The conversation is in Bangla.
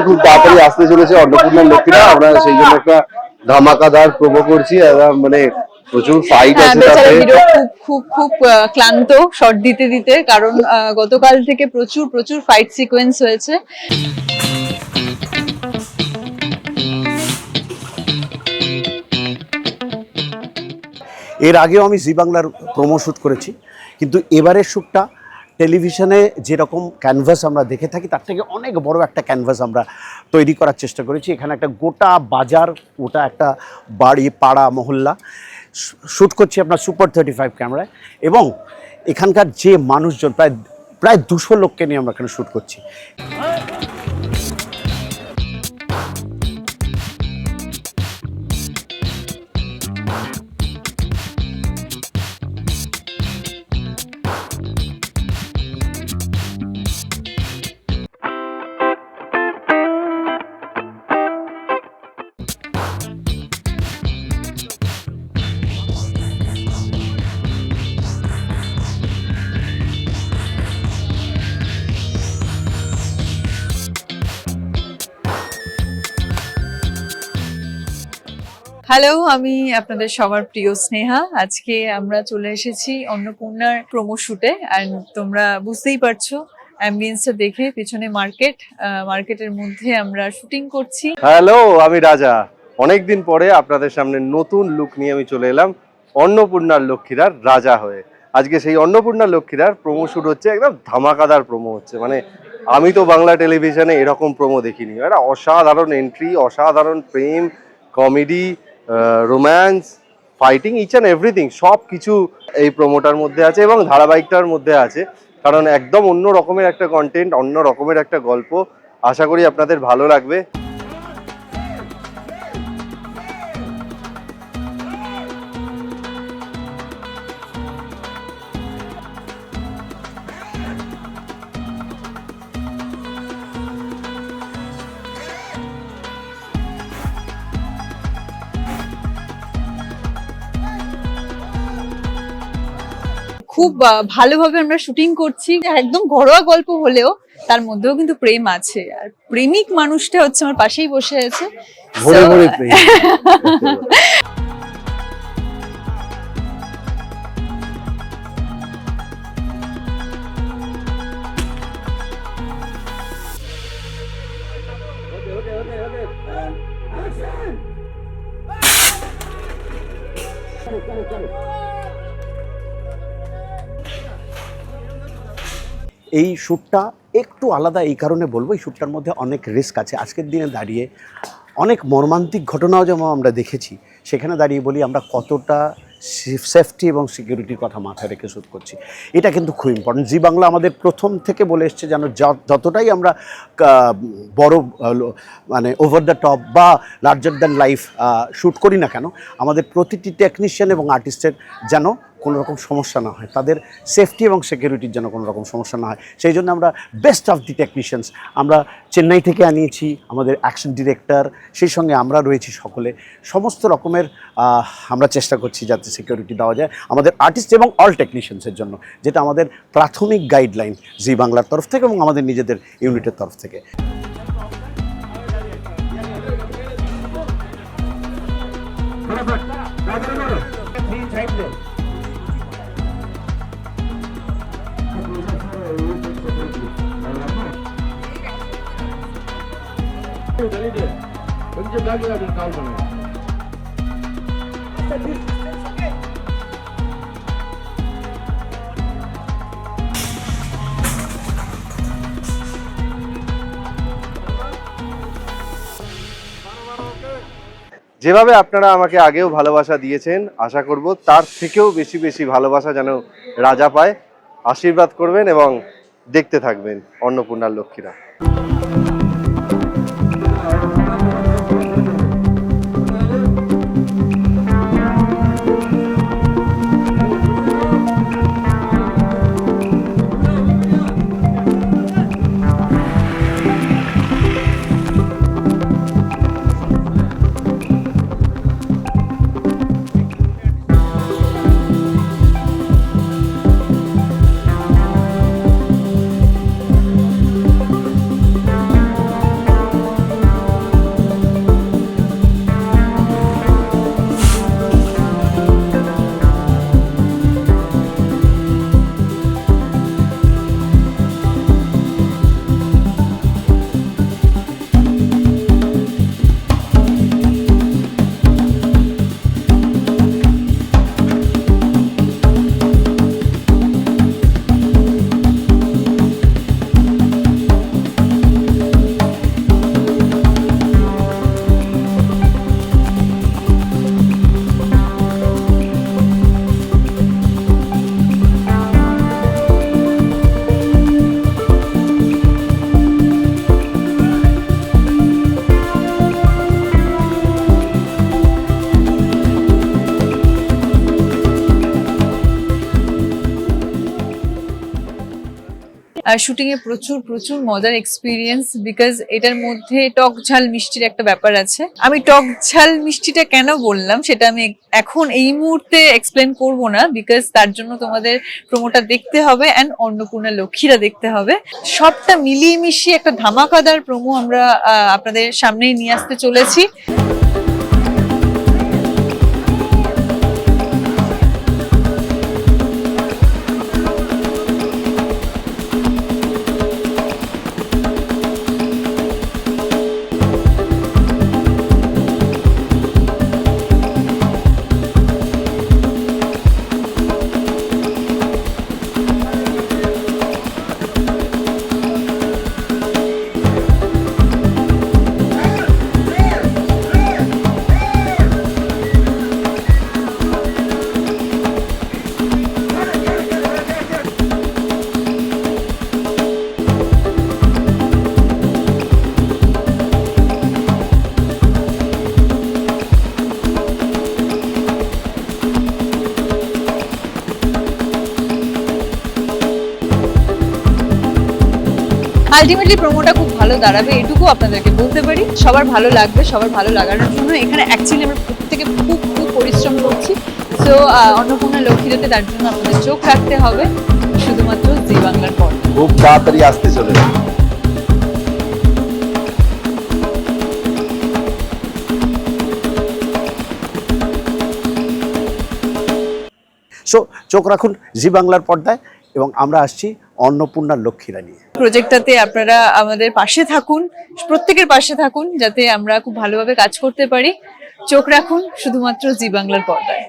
খুব তাড়াতাড়ি আসতে চলেছে অন্নপূর্ণার লক্ষ্মীরা, আমরা সেই জন্য একটা ধামাকাদার প্রোমো করছি। মানে প্রচুর ফাইট আছে তাতে। খুব খুব খুব ক্লান্ত শর্ট দিতে দিতে, কারণ গতকাল থেকে প্রচুর প্রচুর ফাইট সিকোয়েন্স হয়েছে। এর আগেও আমি জি বাংলার প্রোমো শ্যুট করেছি, কিন্তু এবারের শ্যুটটা টেলিভিশনে যেরকম ক্যানভাস আমরা দেখে থাকি তার থেকে অনেক বড় একটা ক্যানভাস আমরা তৈরি করার চেষ্টা করেছি। এখানে একটা গোটা বাজার, গোটা একটা বাড়ি, পাড়া, মহল্লা শ্যুট করছি আপনার সুপার 35 ক্যামেরায়, এবং এখানকার যে মানুষজন প্রায় 200 লোককে নিয়ে আমরা এখানে শ্যুট করছি। হ্যালো, আমি আপনাদের সবার প্রিয় স্নেহা। আজকে আমরা চলে এসেছি অন্নপূর্ণার প্রোমো শুটে। অ্যান্ড তোমরা বুঝতেই পারছো অ্যাম্বিয়েন্সটা দেখে, পেছনে মার্কেটের মধ্যে আমরা শুটিং করছি। হ্যালো, আমি রাজা। অনেকদিন পরে আপনাদের সামনে নতুন লুক নিয়ে আমি চলে এলাম অন্নপূর্ণার লক্ষ্মীরার রাজা হয়ে। আজকে সেই অন্নপূর্ণার লক্ষ্মীরার প্রোমো শুট হচ্ছে, একদম ধামাকাদার প্রোমো হচ্ছে। মানে আমি তো বাংলা টেলিভিশনে এরকম প্রোমো দেখিনি। একটা অসাধারণ এন্ট্রি, অসাধারণ প্রেম, comedy, romance, fighting, each and everything সব কিছু এই প্রোমোটার মধ্যে আছে এবং ধারাবাহিকটার মধ্যে আছে। কারণ একদম অন্য রকমের একটা কন্টেন্ট, অন্য রকমের একটা গল্প। আশা করি আপনাদের ভালো লাগবে। খুব ভালোভাবে আমরা শুটিং করছি। একদম ঘরোয়া গল্প হলেও তার মধ্যেও কিন্তু প্রেম আছে, আর প্রেমিক মানুষটা হচ্ছে আমার পাশেই বসে আছে। ভরে ভরে প্রেম। এই শ্যুটটা একটু আলাদা এই কারণে বলবো, এই শ্যুটটার মধ্যে অনেক রিস্ক আছে। আজকের দিনে দাঁড়িয়ে অনেক মর্মান্তিক ঘটনাও যেমন আমরা দেখেছি, সেখানে দাঁড়িয়ে বলি আমরা কতটা সেফটি এবং সিকিউরিটির কথা মাথায় রেখে শ্যুট করছি। এটা কিন্তু খুব ইম্পর্টেন্ট। জি বাংলা আমাদের প্রথম থেকে বলে এসছে যেন যতটাই আমরা বড় মানে ওভার দ্য টপ বা লার্জার দ্যান লাইফ শ্যুট করি না কেন, আমাদের প্রতিটি টেকনিশিয়ান এবং আর্টিস্টের যেন কোনো রকম সমস্যা না হয়, তাদের সেফটি এবং সিকিউরিটির যেন কোনো রকম সমস্যা না হয়। সেই জন্য আমরা বেস্ট অফ দি টেকনিশিয়ানস আমরা চেন্নাই থেকে আনিয়েছি, আমাদের অ্যাকশন ডিরেক্টর, সেই সঙ্গে আমরা রয়েছি সকলে। সমস্ত রকমের আমরা চেষ্টা করছি যাতে সিকিউরিটি দেওয়া যায় আমাদের আর্টিস্ট এবং অল টেকনিশিয়ানসের জন্য, যেটা আমাদের প্রাথমিক গাইডলাইন জি বাংলার তরফ থেকে এবং আমাদের নিজেদের ইউনিটের তরফ থেকে। যেভাবে আপনারা আমাকে আগেও ভালোবাসা দিয়েছেন, আশা করব তার থেকেও বেশি বেশি ভালোবাসা যেন রাজা পায়। আশীর্বাদ করবেন এবং দেখতে থাকবেন অন্নপূর্ণার লক্ষ্মীরা। আর শুটিং এ প্রচুর প্রচুর মজার এক্সপিরিয়েন্স, বিকজ এটার মধ্যে টক ঝাল মিষ্টির একটা ব্যাপার আছে। আমি টক ঝাল মিষ্টিটা কেন বললাম সেটা আমি এখন এই মুহূর্তে এক্সপ্লেন করব না, বিকজ তার জন্য তোমাদের প্রোমোটা দেখতে হবে অ্যান্ড অন্নপূর্ণা লক্ষ্মীরা দেখতে হবে। সবটা মিলিয়ে মিশিয়ে একটা ধামাকাদার প্রোমো আমরা আপনাদের সামনেই নিয়ে আসতে চলেছি। আলটিমেটলি প্রোমোটা খুব ভালো দাঁড়াবে, এটুকু আপনাদেরকে বলতে পারি। সবার ভালো লাগবে, সবার ভালো লাগানোর জন্য এখানে অ্যাকচুয়ালি আমরা প্রত্যেকে খুব খুব পরিশ্রম করছি। সো অন্নপূর্ণা লক্ষ্মীরাতে তার জন্য আপনাদের চোখ রাখতে হবে শুধুমাত্র জি বাংলার পর্দায়। খুব তাড়াতাড়ি আসতে চলে। সো চোখ রাখুন জি বাংলার পর্দায়, এবং আমরা আসছি অন্নপূর্ণা লক্ষ্মীরা নিয়ে। প্রজেক্টটাতে আপনারা আমাদের পাশে থাকুন, প্রত্যেকের পাশে থাকুন, যাতে আমরা খুব ভালোভাবে কাজ করতে পারি। চোখ রাখুন শুধুমাত্র জি বাংলার পর্দায়।